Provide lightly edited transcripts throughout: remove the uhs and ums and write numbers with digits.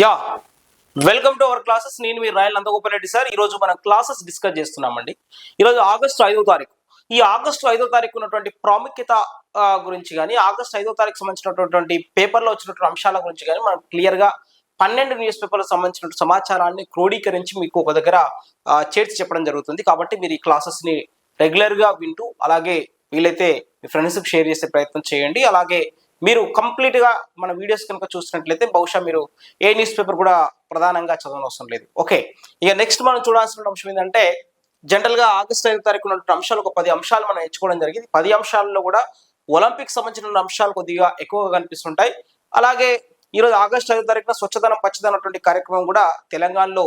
Yeah welcome to our classes. నేను మీ royal Nandagopal sir. ఈ రోజు మనం క్లాసెస్ డిస్కస్ చేస్తున్నామండి. ఈరోజు ఆగస్టు 5వ తారీఖు. ఈ ఆగస్టు 5వ తారీఖు ఉన్నటువంటి ప్రాముఖ్యత గురించి కానీ, ఆగస్టు 5వ తారీఖు సంబంధించినటువంటి పేపర్లో వచ్చినటువంటి అంశాల గురించి కానీ మనం క్లియర్గా 12 న్యూస్ పేపర్లకు సంబంధించిన సమాచారాన్ని క్రోడీకరించి మీకు ఒక దగ్గర చేర్చి చెప్పడం జరుగుతుంది. కాబట్టి మీరు ఈ క్లాసెస్ని రెగ్యులర్గా వింటూ, అలాగే వీలైతే మీ ఫ్రెండ్స్కి షేర్ చేసే ప్రయత్నం చేయండి. అలాగే మీరు కంప్లీట్గా మన వీడియోస్ కనుక చూసినట్లయితే బహుశా మీరు ఏ న్యూస్ పేపర్ కూడా ప్రధానంగా చదవనవసరం లేదు. ఓకే, ఇక నెక్స్ట్ మనం చూడాల్సిన అంశం ఏంటంటే, జనరల్గా ఆగస్టు 5వ తారీఖు ఉన్నటువంటి అంశాలు ఒక 10 అంశాలు మనం ఎంచుకోవడం జరిగింది. 10 అంశాలలో కూడా ఒలింపిక్ సంబంధించిన అంశాలు కొద్దిగా ఎక్కువగా కనిపిస్తుంటాయి. అలాగే ఈరోజు ఆగస్టు 5వ తారీఖున స్వచ్ఛదనం పచ్చదనం అటువంటి కార్యక్రమం కూడా తెలంగాణలో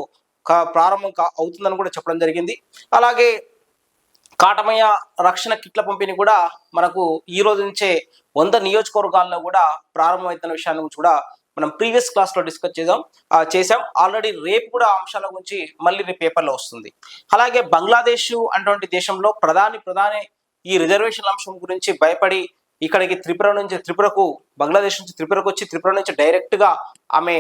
ప్రారంభం అవుతుందని కూడా చెప్పడం జరిగింది. అలాగే కాటమయ్య రక్షణ కిట్ల పంపిణీ కూడా మనకు ఈ రోజు నుంచే 100 నియోజకవర్గాల్లో కూడా ప్రారంభమవుతున్న విషయాన్ని గురించి కూడా మనం ప్రీవియస్ క్లాస్లో డిస్కస్ చేసాం. ఆల్రెడీ రేపు కూడా అంశాల గురించి మళ్ళీ రేపు పేపర్లో వస్తుంది. అలాగే బంగ్లాదేశ్ అటువంటి దేశంలో ప్రధాని ఈ రిజర్వేషన్ అంశం గురించి భయపడి ఇక్కడికి త్రిపురకు బంగ్లాదేశ్ నుంచి త్రిపురకు వచ్చి త్రిపుర నుంచి డైరెక్ట్గా ఆమె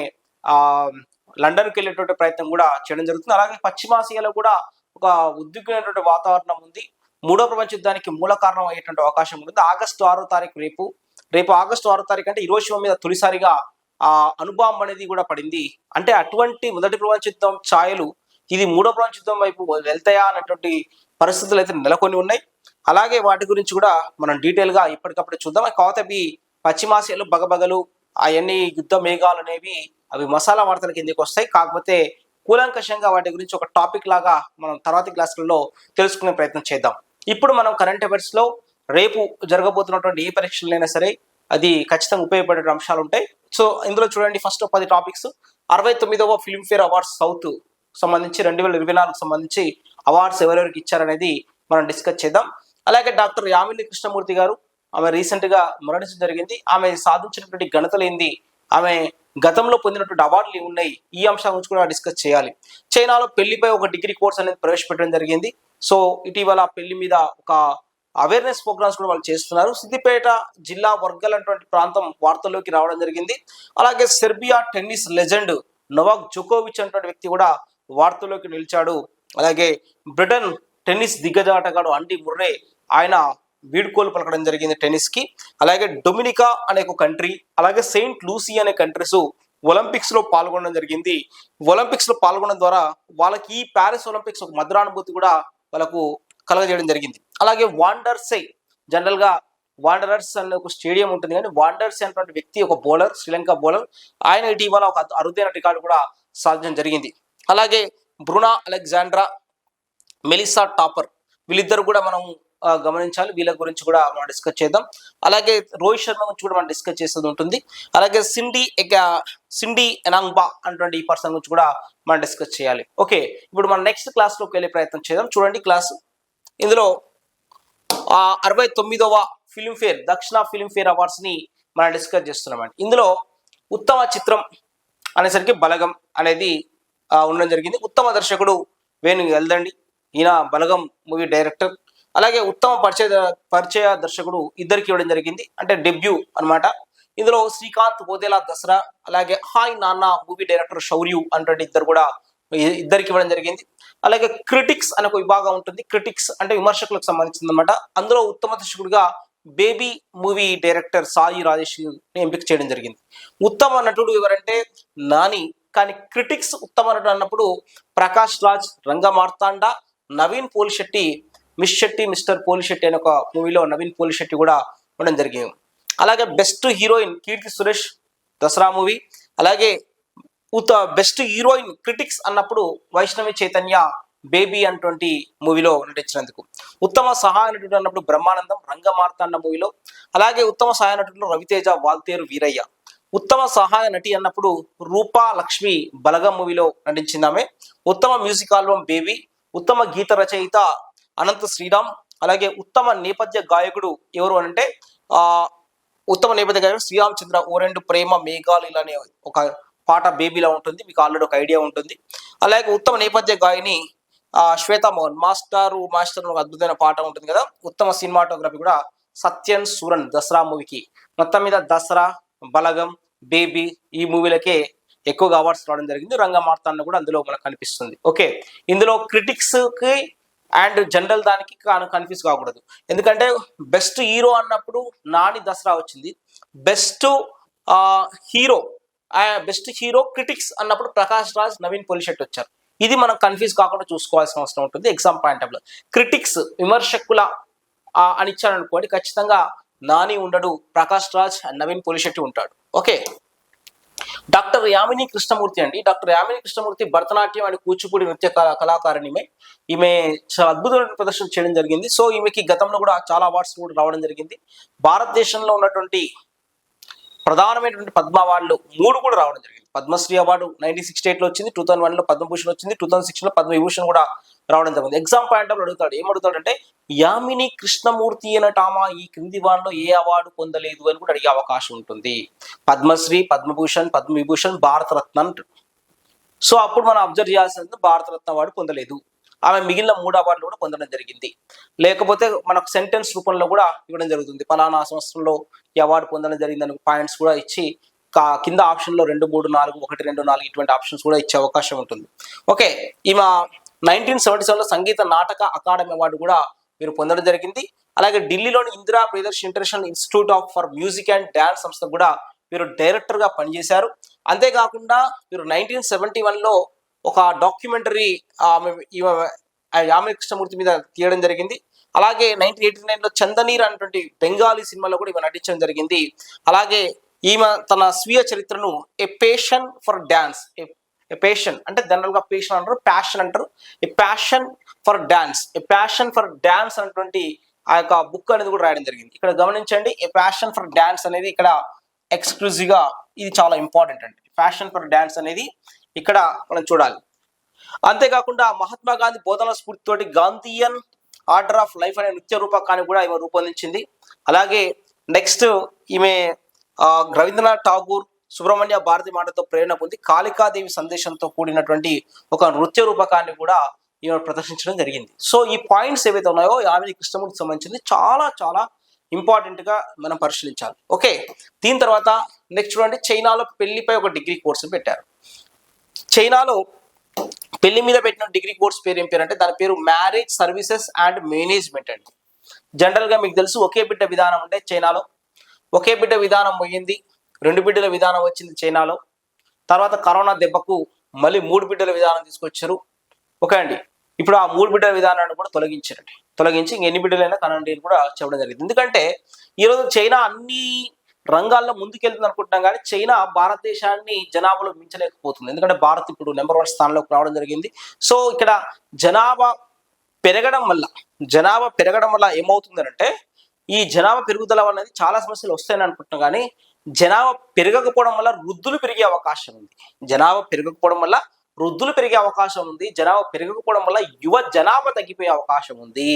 లండన్కి వెళ్ళేటువంటి ప్రయత్నం కూడా చేయడం జరుగుతుంది. అలాగే పశ్చిమాసియాలో కూడా ఒక ఉద్విగ్నమైనటువంటి వాతావరణం ఉంది. 3వ ప్రపంచ యుద్ధానికి మూల కారణం అయ్యేటువంటి అవకాశం ఉంటుంది. ఆగస్టు 6వ తారీఖు రేపు ఆగస్టు 6వ తారీఖు అంటే హిరోషిమా మీద తొలిసారిగా అణుబాంబు అనేది కూడా పడింది. అంటే అటువంటి మొదటి ప్రపంచ యుద్ధం ఛాయలు ఇది 3వ ప్రపంచ యుద్ధం వైపు వెళ్తాయా అన్నటువంటి పరిస్థితులు అయితే నెలకొని ఉన్నాయి. అలాగే వాటి గురించి కూడా మనం డీటెయిల్గా ఇప్పటికప్పుడు చూద్దాం. కాకపోతే అవి పశ్చిమాసియాలో బగబగలు అవన్నీ యుద్ధ మేఘాలు అనేవి అవి మసాలా వార్తల కిందకి వస్తాయి. కాకపోతే కూలంకషంగా వాటి గురించి ఒక టాపిక్ లాగా మనం తర్వాతి క్లాసులలో తెలుసుకునే ప్రయత్నం చేద్దాం. ఇప్పుడు మనం కరెంట్ అఫైర్స్లో రేపు జరగబోతున్నటువంటి ఏ పరీక్షలైనా సరే అది ఖచ్చితంగా ఉపయోగపడే అంశాలు ఉంటాయి. సో ఇందులో చూడండి, ఫస్ట్ 10 టాపిక్స్. 69వ ఫిల్మ్ఫేర్ అవార్డ్స్ సౌత్ సంబంధించి 2024 సంబంధించి అవార్డ్స్ ఎవరెవరికి ఇచ్చారనేది మనం డిస్కస్ చేద్దాం. అలాగే డాక్టర్ యామిని కృష్ణమూర్తి గారు, ఆమె రీసెంట్గా మరణించడం జరిగింది. ఆమె సాధించినటువంటి ఘనతలు ఏంది, ఆమె గతంలో పొందినటువంటి అవార్డులు ఉన్నాయి, ఈ అంశాల గురించి కూడా డిస్కస్ చేయాలి. చైనాలో పెళ్లిపై ఒక డిగ్రీ కోర్స్ అనేది ప్రవేశపెట్టడం జరిగింది. సో ఇటీవల పెళ్లి మీద ఒక అవేర్నెస్ ప్రోగ్రామ్స్ కూడా వాళ్ళు చేస్తున్నారు. సిద్దిపేట జిల్లా వర్గల్ అటువంటి ప్రాంతం వార్తల్లోకి రావడం జరిగింది. అలాగే సెర్బియా టెన్నిస్ లెజెండ్ నొవాక్ జోకోవిచ్ అటువంటి వ్యక్తి కూడా వార్తల్లోకి నిలిచాడు. అలాగే బ్రిటన్ టెన్నిస్ దిగ్గజాటగాడు అండీ ముర్రే ఆయన వీడ్కోలు పలకడం జరిగింది టెన్నిస్ కి. అలాగే డొమినికా అనే ఒక కంట్రీ, అలాగే సెయింట్ లూసీ అనే కంట్రీస్ ఒలింపిక్స్ లో పాల్గొనడం జరిగింది. ఒలింపిక్స్ లో పాల్గొనడం ద్వారా వాళ్ళకి ఈ ప్యారిస్ ఒలింపిక్స్ ఒక మధురానుభూతి కూడా వాళ్ళకు కలగజేయడం జరిగింది. అలాగే వాండర్సే, జనరల్ గా వాండరర్స్ అనే ఒక స్టేడియం ఉంటుంది, కానీ వాండర్సే అనేటువంటి వ్యక్తి ఒక బౌలర్, శ్రీలంక బౌలర్, ఆయన ఇటీవల ఒక అరుదైన రికార్డు కూడా సాధించడం జరిగింది. అలాగే బ్రునా అలెగ్జాండ్రా, మెలిసా టాపర్, వీళ్ళిద్దరు కూడా మనం గమనించాలి. వీళ్ళ గురించి కూడా మనం డిస్కస్ చేద్దాం. అలాగే రోహిత్ శర్మ గురించి కూడా మనం డిస్కస్ చేసేది ఉంటుంది. అలాగే సిండి ఎనాంగ్బా అన్నటువంటి ఈ పర్సన్ గురించి కూడా మనం డిస్కస్ చేయాలి. ఓకే, ఇప్పుడు మనం నెక్స్ట్ క్లాస్లోకి వెళ్ళే ప్రయత్నం చేద్దాం. చూడండి క్లాస్, ఇందులో 69వ ఫిల్మ్ఫేర్ దక్షిణ ఫిల్మ్ఫేర్ అవార్డ్స్ ని మనం డిస్కస్ చేస్తున్నామండి. ఇందులో ఉత్తమ చిత్రం అనేసరికి బలగం అనేది ఉండడం జరిగింది. ఉత్తమ దర్శకుడు వేణు ఎల్దండి, ఈయన బలగం మూవీ డైరెక్టర్. అలాగే ఉత్తమ పరిచయ దర్శకుడు ఇద్దరికి ఇవ్వడం జరిగింది, అంటే డెబ్యూ అనమాట. ఇందులో శ్రీకాంత్ బోదేలా దసరా, అలాగే హాయ్ నాన్న మూవీ డైరెక్టర్ శౌర్యు అంటే ఇద్దరికి ఇవ్వడం జరిగింది. అలాగే క్రిటిక్స్ అనే ఒక విభాగం ఉంటుంది. క్రిటిక్స్ అంటే విమర్శకులకు సంబంధించింది అనమాట. అందులో ఉత్తమ దర్శకుడిగా baby movie director Sai Rajesh ఎంపిక చేయడం జరిగింది. ఉత్తమ నటుడు ఎవరంటే నాని, కానీ క్రిటిక్స్ ఉత్తమ నటుడు అన్నప్పుడు ప్రకాష్ రాజ్, రంగ మార్తాండ, నవీన్ పోలిశెట్టి, మిస్టర్ పోలిశెట్టి అనే ఒక మూవీలో నవీన్ పోలిశెట్టి కూడా ఉండడం జరిగింది. అలాగే best heroine Keerthy Suresh, Dasara movie. అలాగే బెస్ట్ హీరోయిన్ క్రిటిక్స్ అన్నప్పుడు వైష్ణవి చైతన్య, బేబీ అటువంటి మూవీలో నటించినందుకు. ఉత్తమ సహాయ నటుడు అన్నప్పుడు బ్రహ్మానందం, రంగ మార్తాండ మూవీలో. అలాగే ఉత్తమ సహాయ నటుడు రవితేజ, వాల్తేరు వీరయ్య. ఉత్తమ సహాయ నటి అన్నప్పుడు రూపా లక్ష్మి, బలగం మూవీలో నటించింది ఆమె. ఉత్తమ మ్యూజిక్ ఆల్బమ్ బేబీ. ఉత్తమ గీత రచయిత అనంత శ్రీరామ్. అలాగే ఉత్తమ నేపథ్య గాయకుడు ఎవరు అంటే ఉత్తమ నేపథ్య గాయకుడు శ్రీరామ్ చంద్ర, ఓ రెండు ప్రేమ మేఘాలు అనే ఒక పాట బేబీలో ఉంటుంది, మీకు ఆల్రెడీ ఒక ఐడియా ఉంటుంది. అలాగే ఉత్తమ నేపథ్య గాయని శ్వేతా మోహన్, మాస్టర్ ఒక అద్భుతమైన పాట ఉంటుంది కదా. ఉత్తమ సినిమాటోగ్రఫీ కూడా సత్యన్ సూరన్, దసరా మూవీకి. మొత్తం మీద దసరా, బలగం, బేబీ ఈ మూవీలకే ఎక్కువగా అవార్డ్స్ రావడం జరిగింది. రంగమార్తాండ కూడా అందులో మనకు కనిపిస్తుంది. ఓకే, ఇందులో క్రిటిక్స్ కి అండ్ జనరల్ దానికి కన్ఫ్యూజ్ కాకూడదు. ఎందుకంటే బెస్ట్ హీరో అన్నప్పుడు నాని దసరా వచ్చింది. Best hero best hero critics అన్నప్పుడు ప్రకాష్ రాజ్, నవీన్ పోలిశెట్టి వచ్చారు. ఇది మనం కన్ఫ్యూజ్ కాకుండా చూసుకోవాల్సిన అవసరం ఉంటుంది. ఎగ్జామ్ పాయింట్ ఆఫ్ లో క్రిటిక్స్ విమర్శకుల అని ఇచ్చారనుకోండి, ఖచ్చితంగా నాని ఉండడు, ప్రకాష్ రాజ్ అండ్ నవీన్ పోలిశెట్టి ఉంటాడు. ఓకే, డాక్టర్ యామిని కృష్ణమూర్తి అండి. డాక్టర్ యామిని కృష్ణమూర్తి భరతనాట్యం అండ్ కూచిపూడి నృత్య కళాకారిణి. ఈమె చాలా అద్భుతమైన ప్రదర్శన చేయడం జరిగింది. సో ఈమెకి గతంలో కూడా చాలా అవార్డ్స్ కూడా రావడం జరిగింది. భారతదేశంలో ఉన్నటువంటి ప్రధానమైనటువంటి పద్మ అవార్డులు 3 కూడా రావడం జరిగింది. పద్మశ్రీ అవార్డు 1968 లో వచ్చింది, 2001 లో పద్మభూషణ్ వచ్చింది, 2006 లో పద్మవిభూషణ్ కూడా రావడం జరిగింది. ఎగ్జామ్ పాయింట్ ఆఫ్ అడుగుతాడు, ఏమడుగుతాడంటే యామిని కృష్ణమూర్తి అనటామా ఈ క్రింది వారిలో ఏ అవార్డు పొందలేదు అని కూడా అడిగే అవకాశం ఉంటుంది. పద్మశ్రీ, పద్మభూషణ్, పద్మవిభూషణ్, భారతరత్న అంటాడు. సో అప్పుడు మనం అబ్జర్వ్ చేయాల్సింది భారతరత్న అవార్డు పొందలేదు. ఆమె మిగిలిన 3 అవార్డులు కూడా పొందడం జరిగింది. లేకపోతే మనకు సెంటెన్స్ రూపంలో కూడా ఇవ్వడం జరుగుతుంది. పలానా సంవత్సరంలో ఈ అవార్డు పొందడం జరిగిందని పాయింట్స్ కూడా ఇచ్చి కింద ఆప్షన్లో 2, 3, 4, 1, 2, 4 ఇటువంటి ఆప్షన్స్ కూడా ఇచ్చే అవకాశం ఉంటుంది. ఓకే, ఈమె 1977 లో సంగీత నాటక అకాడమీ అవార్డు కూడా మీరు పొందడం జరిగింది. అలాగే ఢిల్లీలోని Indira Priyadarshini international institute of for music and dance సంస్థ కూడా మీరు డైరెక్టర్ గా పనిచేశారు. అంతేకాకుండా మీరు 1971 లో ఒక డాక్యుమెంటరీ యామిని కృష్ణమూర్తి మీద తీయడం జరిగింది. అలాగే 1989 లో చందనీర్ అనేటువంటి బెంగాలీ సినిమాలో కూడా ఈమె నటించడం జరిగింది. అలాగే ఈమె తన స్వీయ చరిత్రను ఏ పేషన్ ఫర్ డాన్స్, ఏ పేషన్ అంటే జనరల్ గా పేషన్ అంటారు, ప్యాషన్ అంటారు, ఏ passion for dance, A passion for dance అనేటువంటి ఆ యొక్క బుక్ అనేది కూడా రాయడం జరిగింది. ఇక్కడ గమనించండి, ఏ ప్యాషన్ ఫర్ డాన్స్ అనేది ఇక్కడ ఎక్స్క్లూజివ్ గా ఇది చాలా ఇంపార్టెంట్ అండి. ప్యాషన్ ఫర్ డాన్స్ అనేది ఇక్కడ మనం చూడాలి. అంతేకాకుండా మహాత్మా గాంధీ బోధన స్ఫూర్తితోటి గాంధీయన్ ఆర్డర్ ఆఫ్ లైఫ్ అనే నృత్య రూపకాన్ని కూడా ఈమె రూపొందించింది. అలాగే నెక్స్ట్ ఈమె రవీంద్రనాథ్ ఠాగూర్, సుబ్రహ్మణ్య భారతి మాటతో ప్రేరణ పొంది కాళికాదేవి సందేశంతో కూడినటువంటి ఒక నృత్య రూపకాన్ని కూడా ఈమె ప్రదర్శించడం జరిగింది. సో ఈ పాయింట్స్ ఏవైతే ఉన్నాయో యామిని కృష్ణమూర్తికి సంబంధించింది చాలా చాలా ఇంపార్టెంట్ గా మనం పరిశీలించాలి. ఓకే, దీని తర్వాత నెక్స్ట్ చూడండి, చైనాలో పెళ్లిపై ఒక డిగ్రీ కోర్సు పెట్టారు. చైనాలో పెళ్లి మీద పెట్టిన డిగ్రీ కోర్స్ పేరు ఏం పేరు అంటే దాని పేరు మ్యారేజ్ సర్వీసెస్ అండ్ మేనేజ్మెంట్ అండి. జనరల్ గా మీకు తెలుసు ఒకే బిడ్డ విధానం ఉంటే చైనాలో ఒకే బిడ్డ విధానం పోయింది, 2 బిడ్డల విధానం వచ్చింది చైనాలో. తర్వాత కరోనా దెబ్బకు మళ్ళీ 3 బిడ్డల విధానం తీసుకొచ్చారు. ఓకే అండి, ఇప్పుడు ఆ 3 బిడ్డల విధానాన్ని కూడా తొలగించి ఎన్ని బిడ్డలైనా కనండి అని కూడా చెప్పడం జరిగింది. ఎందుకంటే ఈరోజు చైనా అన్ని రంగాల్లో ముందుకెళ్తుంది అనుకుంటున్నాం, కానీ చైనా భారతదేశాన్ని జనాభాలో మించలేకపోతుంది. ఎందుకంటే భారత్ ఇప్పుడు నెంబర్ 1 స్థానంలోకి రావడం జరిగింది. సో ఇక్కడ జనాభా పెరగడం వల్ల ఏమవుతుందంటే ఈ జనాభా పెరుగుదల అనేది చాలా సమస్యలు వస్తాయని అనుకుంటున్నాం, కానీ జనాభా పెరగకపోవడం వల్ల వృద్ధులు పెరిగే అవకాశం ఉంది. జనాభా పెరగకపోవడం వల్ల యువ జనాభా తగ్గిపోయే అవకాశం ఉంది.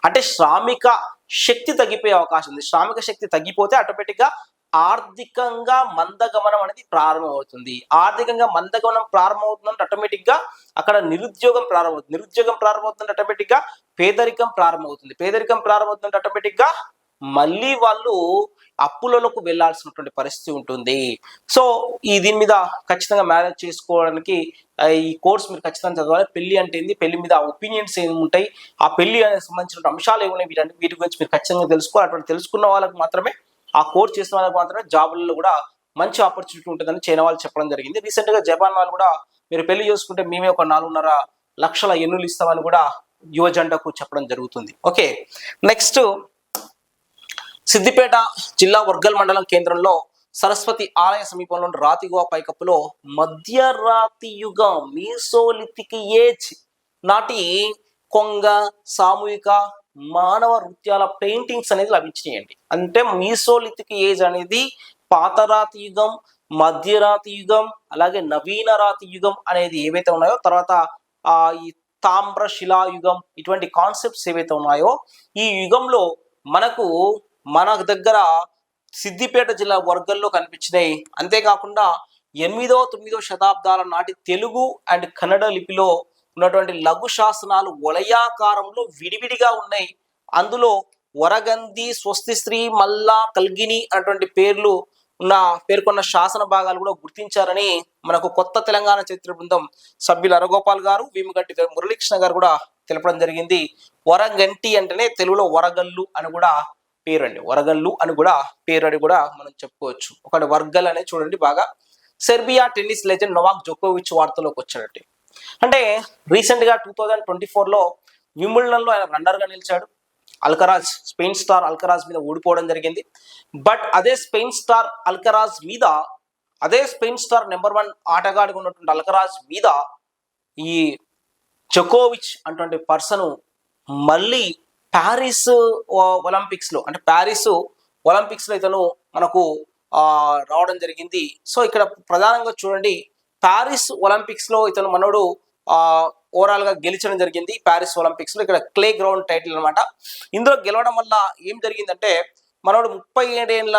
అంటే శ్రామిక శక్తి తగ్గిపోయే అవకాశం ఉంది. శ్రామిక శక్తి తగ్గిపోతే ఆటోమేటిక్ గా ఆర్థికంగా మందగమనం అనేది ప్రారంభమవుతుంది. ఆర్థికంగా మందగమనం ప్రారంభమవుతుందంటే ఆటోమేటిక్ గా అక్కడ నిరుద్యోగం ప్రారంభమవుతుంది. ఆటోమేటిక్ గా పేదరికం ప్రారంభమవుతుందంటే ఆటోమేటిక్ గా మళ్ళీ వాళ్ళు అప్పులలోకి వెళ్లాల్సినటువంటి పరిస్థితి ఉంటుంది. సో దీని మీద ఖచ్చితంగా మేనేజ్ చేసుకోవడానికి ఈ కోర్స్ మీరు ఖచ్చితంగా చదవాలి. పెళ్లి అంటే ఏంది, పెళ్లి మీద ఒపీనియన్స్ ఏమి ఉంటాయి, ఆ పెళ్లి సంబంధించిన అంశాలు ఏమున్నాయి, వీటి గురించి మీరు ఖచ్చితంగా తెలుసుకోవాలి. అటువంటి తెలుసుకున్న వాళ్ళకి మాత్రమే, ఆ కోర్స్ చేసిన వాళ్ళకి మాత్రమే జాబులలో కూడా మంచి ఆపర్చునిటీ ఉంటుందని చైనా వాళ్ళు చెప్పడం జరిగింది. రీసెంట్ గా జపాన్ వాళ్ళు కూడా మీరు పెళ్లి చేసుకుంటే మేమే ఒక 4.5 లక్షల ఎన్నులు ఇస్తామని కూడా యువ జెండాకు చెప్పడం జరుగుతుంది. ఓకే, నెక్స్ట్ సిద్దిపేట జిల్లా వర్గల్ మండలం కేంద్రంలో సరస్వతి ఆలయ సమీపంలోని రాతిగుహ పైకప్పులో మధ్యరాతి యుగం మీసోలిథిక్ ఏజ్ నాటి కొంగ సామూహిక మానవ నృత్యాల పెయింటింగ్స్ అనేది లభించినాయండి. అంటే మీసోలిథిక్ ఏజ్ అనేది పాతరాతి యుగం, మధ్యరాతి యుగం, అలాగే నవీన రాతి యుగం అనేది ఏవైతే ఉన్నాయో, తర్వాత ఈ తామ్ర శిలాయుగం, ఇటువంటి కాన్సెప్ట్స్ ఏవైతే ఉన్నాయో ఈ యుగంలో మన దగ్గర సిద్దిపేట జిల్లా వర్గంలో కనిపించినాయి. అంతేకాకుండా 8వ 9వ శతాబ్దాల నాటి తెలుగు అండ్ కన్నడ లిపిలో ఉన్నటువంటి లఘు శాసనాలు వలయాకారంలో విడివిడిగా ఉన్నాయి. అందులో వరగంధి, స్వస్తి శ్రీ, మల్లా, కల్గిని అటువంటి పేర్లు ఉన్న పేర్కొన్న శాసన భాగాలు కూడా గుర్తించారని మనకు కొత్త తెలంగాణ చరిత్ర బృందం సభ్యులు అరగోపాల్ గారు, వేముగంటి మురళీకృష్ణ గారు కూడా తెలపడం జరిగింది. వరగంటి అంటేనే తెలుగులో వరగల్లు అని కూడా పేరు అండి, వరగల్లు అని కూడా పేరు అని కూడా మనం చెప్పుకోవచ్చు. ఒకటి వర్గల్ అనేది చూడండి బాగా. సెర్బియా టెన్నిస్ లెజెండ్ నోవాక్ జోకోవిచ్ వార్తలోకి వచ్చాడంటే, అంటే రీసెంట్ గా 2024లో వింబుల్డన్ లో ఆయన రన్నర్ గా నిలిచాడు. అల్కరాజ్, స్పెయిన్ స్టార్ అల్కరాజ్ మీద ఓడిపోవడం జరిగింది. బట్ అదే స్పెయిన్ స్టార్ అల్కరాజ్ మీద, అదే స్పెయిన్ స్టార్ నెంబర్ 1 ఆటగాడిగా ఉన్నటువంటి అల్కరాజ్ మీద ఈ జోకోవిచ్ అటువంటి పర్సన్ మళ్ళీ ప్యారిస్ ఒలింపిక్స్ లో, అంటే ప్యారిస్ ఒలింపిక్స్ లో ఇతను మనకు రావడం జరిగింది. సో ఇక్కడ ప్రధానంగా చూడండి, ప్యారిస్ ఒలింపిక్స్ లో ఇతను మనోడు ఓవరాల్ గా గెలిచడం జరిగింది. ప్యారిస్ ఒలింపిక్స్ లో ఇక్కడ క్లే గ్రౌండ్ టైటిల్ అనమాట. ఇందులో గెలవడం వల్ల ఏం జరిగిందంటే మనోడు 37 ఏళ్ళ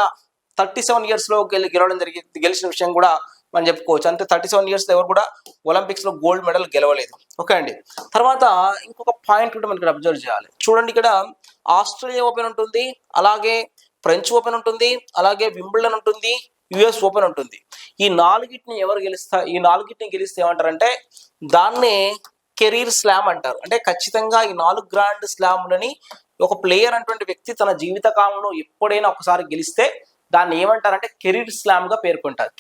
37 ఇయర్స్ లో గెలవడం జరిగింది. గెలిచిన విషయం కూడా మనం చెప్పుకోవచ్చు. అంటే 37 ఇయర్స్ లో ఎవరు కూడా ఒలింపిక్స్ లో గోల్డ్ మెడల్ గెలవలేదు. ఓకే అండి. తర్వాత ఇంకొక పాయింట్ కూడా మనకి అబ్జర్వ్ చేయాలి. చూడండి, ఇక్కడ ఆస్ట్రేలియా ఓపెన్ ఉంటుంది, అలాగే ఫ్రెంచ్ ఓపెన్ ఉంటుంది, అలాగే వింబుల్డన్ ఉంటుంది, యుఎస్ ఓపెన్ ఉంటుంది. ఈ నాలుగిటిని ఎవరు ఈ నాలుగిటిని గెలిస్తే ఏమంటారంటే దాన్నే కెరీర్ స్లామ్ అంటారు. అంటే ఖచ్చితంగా ఈ 4 గ్రాండ్ స్లామ్లని ఒక ప్లేయర్ అటువంటి వ్యక్తి తన జీవిత కాలంలో ఎప్పుడైనా ఒకసారి గెలిస్తే దాన్ని ఏమంటారంటే కెరీర్ స్లామ్ గా పేర్కొంటారు.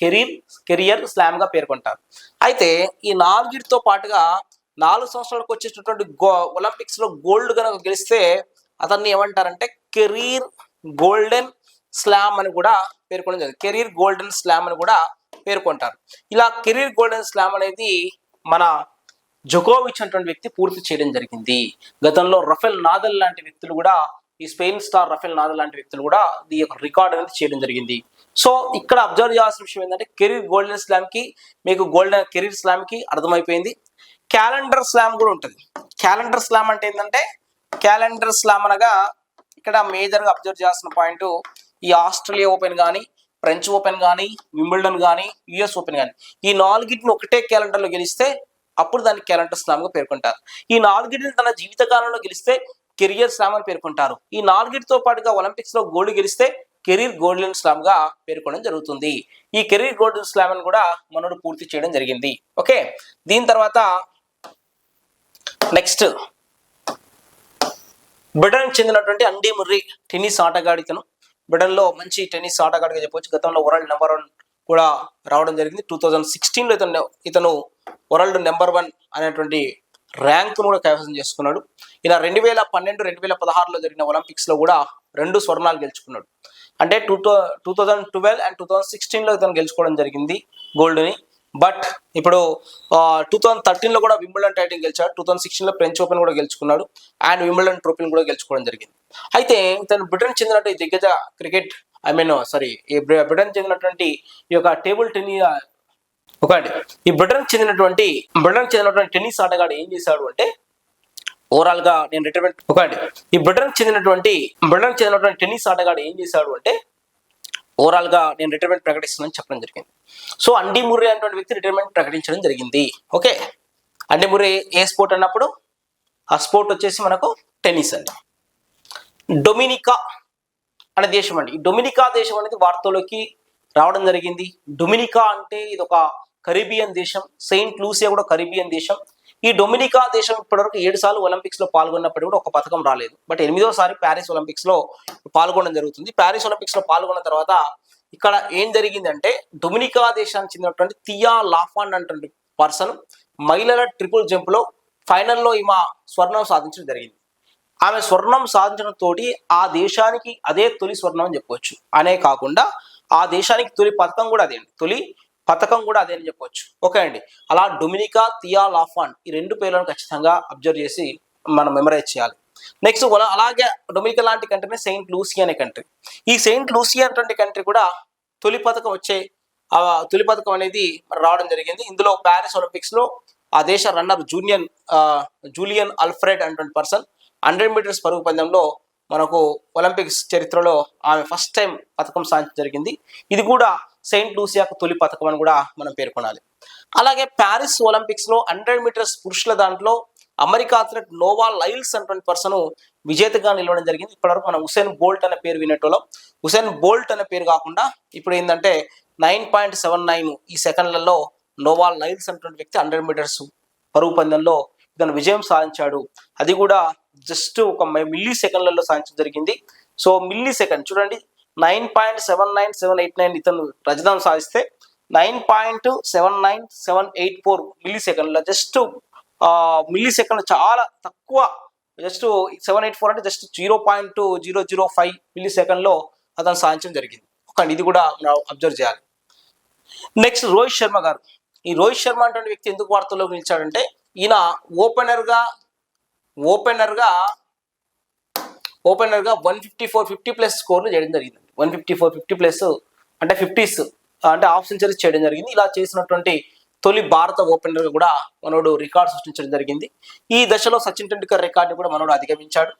కెరియర్ స్లామ్ గా పేర్కొంటారు. అయితే ఈ నాలుగిటితో పాటుగా 4 సంవత్సరాలకు వచ్చేటటువంటి ఒలింపిక్స్ లో గోల్డ్ కనుక గెలిస్తే అతన్ని ఏమంటారంటే కెరీర్ గోల్డెన్ స్లామ్ అని కూడా పేర్కొనడం జరిగింది. కెరీర్ గోల్డెన్ స్లామ్ అని కూడా పేర్కొంటారు. ఇలా కెరీర్ గోల్డెన్ స్లామ్ అనేది మన జోకోవిచ్ అటువంటి వ్యక్తి పూర్తి చేయడం జరిగింది. గతంలో రఫెల్ నాదల్ లాంటి వ్యక్తులు కూడా, ఈ స్పెయిన్ స్టార్ రఫెల్ నాదల్ లాంటి వ్యక్తులు కూడా ఈ యొక్క రికార్డ్ అనేది చేయడం జరిగింది. సో ఇక్కడ అబ్జర్వ్ చేయాల్సిన విషయం ఏంటంటే కెరీర్ గోల్డెన్ స్లామ్ కి, మీకు గోల్డెన్ కెరీర్ స్లామ్ కి అర్థమైపోయింది. క్యాలెండర్ స్లామ్ కూడా ఉంటుంది. క్యాలెండర్ స్లామ్ అంటే ఏంటంటే, క్యాలెండర్ స్లామ్ అనగా ఇక్కడ మేజర్ గా అబ్జర్వ్ చేయాల్సిన పాయింట్, ఈ ఆస్ట్రేలియా ఓపెన్ కానీ, ఫ్రెంచ్ ఓపెన్ కానీ, వింబుల్డన్ కానీ, యుఎస్ ఓపెన్ కానీ, ఈ నాలుగిటిని ఒకటే క్యాలెండర్ లో గెలిస్తే అప్పుడు దాన్ని క్యాలెండర్ స్లామ్ గా పేర్కొంటారు. ఈ నాలుగిటిని తన జీవిత కాలంలో గెలిస్తే కెరియర్ స్లామ్ అని పేర్కొంటారు. ఈ నాలుగిటితో పాటుగా ఒలింపిక్స్ లో గోల్డ్ గెలిస్తే కెరీర్ గోల్డెన్ స్లామ్ గా పేర్కొనడం జరుగుతుంది. ఈ కెరీర్ గోల్డెన్ స్లామ్ అని కూడా మనోడు పూర్తి చేయడం జరిగింది. ఓకే, దీని తర్వాత నెక్స్ట్ బ్రిటన్ చెందినటువంటి అండీ ముర్రీ టెన్నిస్ ఆటగాడి. ఇతను బ్రిటన్ లో మంచి టెన్నిస్ ఆటగాడిగా చెప్పవచ్చు. గతంలో వరల్డ్ నెంబర్ 1 కూడా రావడం జరిగింది. 2016లో ఇతను వరల్డ్ నెంబర్ 1 అనేటువంటి ర్యాంక్ కూడా కైవసం చేసుకున్నాడు. ఇలా 2012, 2016లో జరిగిన ఒలింపిక్స్ లో కూడా 2 స్వర్ణాలు గెలుచుకున్నాడు. అంటే 2012 అండ్ 2016లో ఇతను గెలుచుకోవడం జరిగింది గోల్డ్ని. బట్ ఇప్పుడు 2013లో కూడా వింబుల్డన్ టైటిల్ గెలిచాడు. 2016లో ఫ్రెంచ్ ఓపెన్ కూడా గెలుచుకున్నాడు అండ్ వింబుల్డన్ ట్రోఫీని కూడా గెలుచుకోవడం జరిగింది. అయితే ఇతను బ్రిటన్ చెందినటువంటి దిగ్గజ క్రికెట్ ఈ బ్రిటన్ చెందినటువంటి ఈ యొక్క టేబుల్ టెన్నిస్ ఈ బ్రిటన్ చెందినటువంటి టెన్నిస్ ఆటగాడు ఏం చేశాడు అంటే, ఓవరాల్ గా నేను రిటైర్మెంట్ ఈ బ్రిటన్ చెందినటువంటి టెన్నిస్ ఆటగాడు ఏం చేశాడు అంటే ఓవరాల్ గా నేను రిటైర్మెంట్ ప్రకటిస్తున్నానని చెప్పడం జరిగింది. సో అండీ ముర్రే అనేటువంటి వ్యక్తి రిటైర్మెంట్ ప్రకటించడం జరిగింది. ఓకే, అండీ ముర్రే ఏ స్పోర్ట్ అన్నప్పుడు ఆ స్పోర్ట్ వచ్చేసి మనకు టెన్నిస్ అండి. డొమినికా అనే దేశం అండి. ఈ డొమినికా దేశం అనేది వార్తల్లోకి రావడం జరిగింది. డొమినికా అంటే ఇది ఒక కరీబియన్ దేశం. సెయింట్ లూసియా కూడా కరీబియన్ దేశం. ఈ డొమినికా దేశం ఇప్పటివరకు 7 సార్లు ఒలింపిక్స్ లో పాల్గొన్నప్పటికీ కూడా ఒక పథకం రాలేదు. బట్ 8వ సారి ప్యారిస్ ఒలింపిక్స్ లో పాల్గొనడం జరుగుతుంది. ప్యారిస్ ఒలింపిక్స్ లో పాల్గొన్న తర్వాత ఇక్కడ ఏం జరిగిందంటే, డొమినికా దేశానికి చెందినటువంటి థియా లాఫాన్ అనే పర్సన్ మహిళల ట్రిపుల్ జంప్ లో ఫైనల్లో ఈమె స్వర్ణం సాధించడం జరిగింది. ఆమె స్వర్ణం సాధించడంతో ఆ దేశానికి అదే తొలి స్వర్ణం అని చెప్పవచ్చు. అనే కాకుండా ఆ దేశానికి తొలి పథకం కూడా అదే అని చెప్పవచ్చు. ఓకే అండి. అలా డొమినికా, థియా లాఫాన్ ఈ 2 పేర్లను ఖచ్చితంగా అబ్జర్వ్ చేసి మనం మెమరైజ్ చేయాలి. నెక్స్ట్ అలాగే డొమినికా లాంటి కంట్రీనే సెయింట్ లూసియా అనే కంట్రీ. ఈ సెయింట్ లూసియా అనే కంట్రీ కూడా తొలి పథకం అనేది రావడం జరిగింది. ఇందులో ప్యారిస్ ఒలింపిక్స్ లో ఆ దేశ రన్నర్ జూలియన్ అల్ఫ్రెడ్ అనేటువంటి పర్సన్ 100 మీటర్స్ పరుగు పందెంలో మనకు ఒలింపిక్స్ చరిత్రలో ఆమె ఫస్ట్ టైం పథకం సాధించడం జరిగింది. ఇది కూడా సెయింట్ లూసియాకు తొలి పథకం అని కూడా మనం పేర్కొనాలి. అలాగే ప్యారిస్ ఒలింపిక్స్ లో 100 మీటర్స్ పురుషుల దాంట్లో అమెరికా అథ్లెట్ నోవా లైల్స్ అనేటువంటి పర్సన్ విజేతగా నిలవడం జరిగింది. ఇప్పటివరకు మనం హుసేన్ బోల్ట్ అనే పేరు వినేటోళ్ళం. హుసేన్ బోల్ట్ అనే పేరు కాకుండా ఇప్పుడు ఏంటంటే 9.79 ఈ సెకండ్లలో నోవాల్ నైల్స్ అనేటువంటి వ్యక్తి 100 మీటర్స్ పరుగు పందెంలో ఇతను విజయం సాధించాడు. అది కూడా జస్ట్ ఒక మిల్లీ సెకండ్లలో సాధించడం జరిగింది. సో మిల్లీ సెకండ్ చూడండి, 9.79789 ఇతను రజతం సాధిస్తే 9.79784 మిల్లీ సెకండ్లో జస్ట్ మిల్లీ సెకండ్ చాలా తక్కువ, జస్ట్ 784 అంటే జస్ట్ 0.005 మిల్లీ సెకండ్లో అతను సాధించడం జరిగింది. ఇది కూడా మనం అబ్జర్వ్ చేయాలి. నెక్స్ట్ రోహిత్ శర్మ గారు. ఈ రోహిత్ శర్మ అనే వ్యక్తి ఎందుకు వార్తల్లోకి నిలిచాడంటే ఈయన ఓపెనర్గా 154 ప్లస్ స్కోర్లు చేయడం జరిగింది. 154 ప్లస్ అంటే 50s అంటే హాఫ్ సెంచరీస్ చేయడం జరిగింది. ఇలా చేసినటువంటి తొలి భారత ఓపెనర్ గా కూడా మనోడు రికార్డు సృష్టించడం జరిగింది. ఈ దశలో సచిన్ టెండూల్కర్ రికార్డు కూడా మనోడు అధిగమించాడు.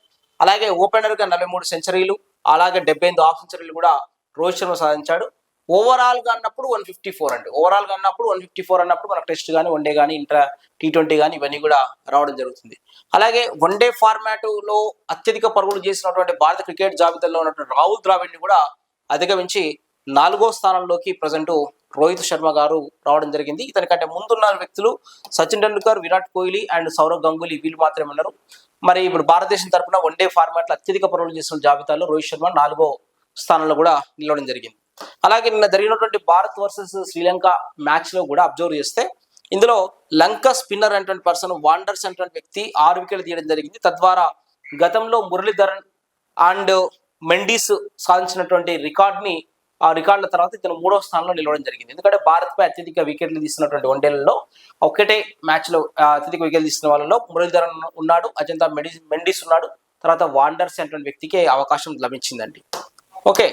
అలాగే ఓపెనర్ గా 43 సెంచరీలు, అలాగే 78 హాఫ్ సెంచరీలు కూడా రోహిత్ శర్మ సాధించాడు. ఓవరాల్ గా అన్నప్పుడు 154 అండి. ఓవరాల్ గా అన్నప్పుడు 154 అన్నప్పుడు మనకు టెస్ట్ కానీ, వన్డే కానీ, ఇంటర్ T20 కానీ ఇవన్నీ కూడా రావడం జరుగుతుంది. అలాగే వన్డే ఫార్మాట్ లో అత్యధిక పరుగులు చేసినటువంటి భారత క్రికెట్ జాబితాలో ఉన్నటువంటి రాహుల్ ద్రావిడ్ ని కూడా అధిగమించి 4వ స్థానంలోకి ప్రజెంట్ రోహిత్ శర్మ గారు రావడం జరిగింది. ఇతని కంటే ముందున్న వ్యక్తులు సచిన్ టెండూల్కర్, విరాట్ కోహ్లీ అండ్ సౌరవ్ గంగూలీ వీళ్ళు మాత్రమే ఉన్నారు. మరి ఇప్పుడు భారతదేశం తరఫున వన్డే ఫార్మాట్ లో అత్యధిక పరుగులు చేసిన జాబితాలో రోహిత్ శర్మ 4వ స్థానంలో కూడా నిలవడం జరిగింది. అలాగే నిన్న జరిగినటువంటి భారత్ వర్సెస్ శ్రీలంక మ్యాచ్ లో కూడా అబ్జర్వ్ చేస్తే ఇందులో లంక స్పిన్నర్ అనేటువంటి పర్సన్ వాండర్స్ అనేటువంటి వ్యక్తి 6 వికెట్లు తీయడం జరిగింది. తద్వారా గతంలో మురళీధరన్ అండ్ మెండిస్ సాధించినటువంటి ఆ రికార్డుల తర్వాత ఇతను 3వ స్థానంలో నిలవడం జరిగింది. ఎందుకంటే భారత్ పై అత్యధిక వికెట్లు తీసినటువంటి వన్డేలలో ఒకటే మ్యాచ్ లో అత్యధిక వికెట్లు తీసిన వాళ్ళలో మురళీధరన్ ఉన్నాడు, అజంతా మెండిస్ ఉన్నాడు, తర్వాత వాండర్స్ అనేటువంటి వ్యక్తికి అవకాశం లభించిందండి. ఓకే,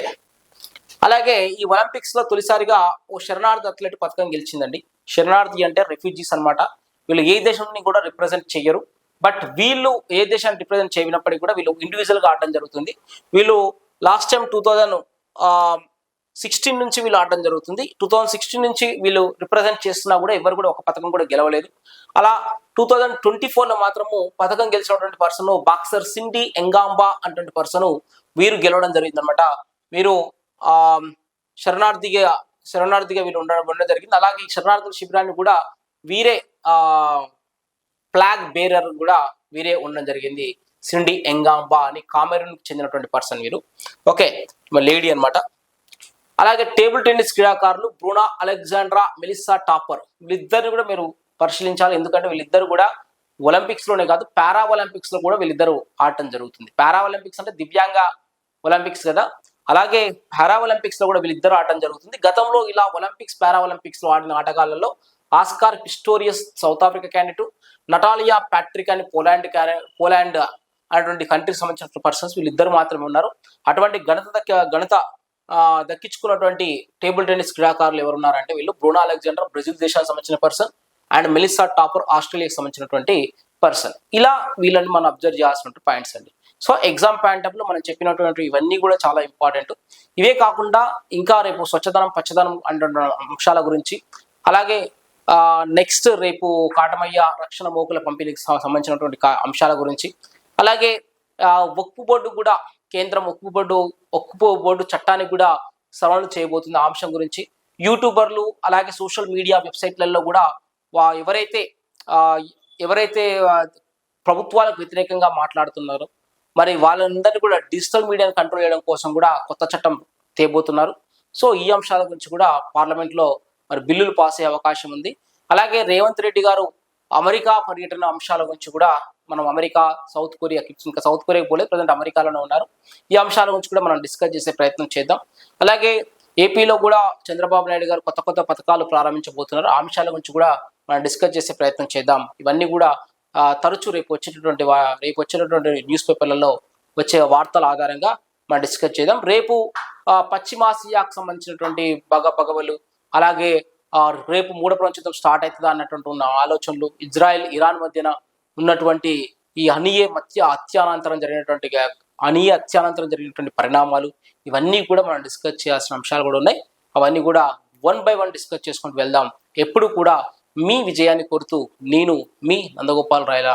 అలాగే ఈ ఒలింపిక్స్ లో తొలిసారిగా ఓ శరణార్థి అథ్లెట్ పథకం గెలిచిందండి. శరణార్థి అంటే రెఫ్యూజీస్ అన్నమాట. వీళ్ళు ఏ దేశాన్ని కూడా రిప్రజెంట్ చేయరు. బట్ వీళ్ళు ఏ దేశాన్ని రిప్రజెంట్ చేయనప్పటికీ కూడా వీళ్ళు ఇండివిజువల్ గా ఆడడం జరుగుతుంది. వీళ్ళు లాస్ట్ టైం 2016 నుంచి వీళ్ళు ఆడడం జరుగుతుంది. 2016 నుంచి వీళ్ళు రిప్రజెంట్ చేస్తున్నా కూడా ఎవరు కూడా ఒక పథకం కూడా గెలవలేదు. అలా 2024లో మాత్రము పథకం గెలిచినటువంటి పర్సన్ బాక్సర్ సిండి ఎంగాంబా అటువంటి పర్సన్ వీరు గెలవడం జరిగింది అనమాట. వీరు శరణార్థిగా వీళ్ళు ఉండడం జరిగింది. అలాగే ఈ శరణార్థుల శిబిరాన్ని కూడా వీరే ఫ్లాగ్ బేరర్ కూడా వీరే ఉండడం జరిగింది. సిండి ఎంగాంబా అని కామెరూన్ కు చెందినటువంటి పర్సన్ వీరు. ఓకే, లేడీ అన్నమాట. అలాగే టేబుల్ టెన్నిస్ క్రీడాకారులు బ్రూనా అలెగ్జాండ్రా, మెలిసా టాపర్ వీళ్ళిద్దరిని కూడా మీరు పరిశీలించాలి. ఎందుకంటే వీళ్ళిద్దరు కూడా ఒలింపిక్స్ లోనే కాదు, పారా ఒలింపిక్స్ లో కూడా వీళ్ళిద్దరు ఆడటం జరుగుతుంది. పారా ఒలింపిక్స్ అంటే దివ్యాంగ ఒలింపిక్స్ కదా, అలాగే పారా ఒలింపిక్స్ లో కూడా వీళ్ళిద్దరు ఆడటం జరుగుతుంది. గతంలో ఇలా ఒలింపిక్స్, పారా ఒలింపిక్స్ లో ఆడిన ఆటగాళ్లలో Oscar Pistorius South Africa candidate, Natalia Patrick అని పోలాండ్ అనేటువంటి కంట్రీకి సంబంధించిన పర్సన్స్ వీళ్ళిద్దరు మాత్రమే ఉన్నారు. అటువంటి ఘనత దక్కించుకున్నటువంటి టేబుల్ టెన్నిస్ క్రీడాకారులు ఎవరున్నారంటే వీళ్ళు బ్రూనా అలెగ్జాండర్ బ్రెజిల్ దేశానికి సంబంధించిన పర్సన్ అండ్ మెలిసా టాపర్ ఆస్ట్రేలియాకి సంబంధించినటువంటి పర్సన్. ఇలా వీళ్ళని మనం అబ్జర్వ్ చేయాల్సినటువంటి పాయింట్స్ అండి. సో ఎగ్జామ్ పాయింట్ లో మనం చెప్పినటువంటి ఇవన్నీ కూడా చాలా ఇంపార్టెంట్. ఇవే కాకుండా ఇంకా రేపు స్వచ్ఛదనం, పచ్చదనం అంటే అంశాల గురించి, అలాగే నెక్స్ట్ రేపు కాటమయ్య రక్షణ మోకుల పంపిణీకి సంబంధించినటువంటి అంశాల గురించి, అలాగే వక్ఫ్ బోర్డు కూడా కేంద్రం వక్ఫ్ బోర్డు చట్టానికి కూడా సవరణ చేయబోతుంది. ఆ అంశం గురించి యూట్యూబర్లు అలాగే సోషల్ మీడియా వెబ్సైట్లలో కూడా ఎవరైతే ప్రభుత్వాలకు వ్యతిరేకంగా మాట్లాడుతున్నారో మరి వాళ్ళందరినీ కూడా డిజిటల్ మీడియాను కంట్రోల్ చేయడం కోసం కూడా కొత్త చట్టం తేబోతున్నారు. సో ఈ అంశాల గురించి కూడా పార్లమెంట్ లో మరి బిల్లులు పాస్ అయ్యే అవకాశం ఉంది. అలాగే రేవంత్ రెడ్డి గారు అమెరికా పర్యటన అంశాల గురించి కూడా మనం సౌత్ కొరియాకి పోలేదు, ప్రజెంట్ అమెరికాలోనే ఉన్నారు. ఈ అంశాల గురించి కూడా మనం డిస్కస్ చేసే ప్రయత్నం చేద్దాం. అలాగే ఏపీలో కూడా చంద్రబాబు నాయుడు గారు కొత్త పథకాలు ప్రారంభించబోతున్నారు. ఆ అంశాల గురించి కూడా మనం డిస్కస్ చేసే ప్రయత్నం చేద్దాం. ఇవన్నీ కూడా తరచూ రేపు వచ్చేటటువంటి న్యూస్ పేపర్లలో వచ్చే వార్తల ఆధారంగా మనం డిస్కస్ చేద్దాం. రేపు పశ్చిమాసియాకు సంబంధించినటువంటి బగబగవలు, అలాగే రేపు మూడో ప్రపంచ యుద్ధం స్టార్ట్ అవుతుందా అన్నటువంటి ఉన్న ఆలోచనలు, ఇజ్రాయెల్ ఇరాన్ మధ్యన ఉన్నటువంటి ఈ అనీయ అత్యానంతరం జరిగినటువంటి పరిణామాలు, ఇవన్నీ కూడా మనం డిస్కస్ చేయాల్సిన అంశాలు కూడా ఉన్నాయి. అవన్నీ కూడా 1 by 1 డిస్కస్ చేసుకుంటూ వెళ్దాం. ఎప్పుడు కూడా మీ విజయాన్ని కోరుతూ నేను మీ నందగోపాల్ రాయల.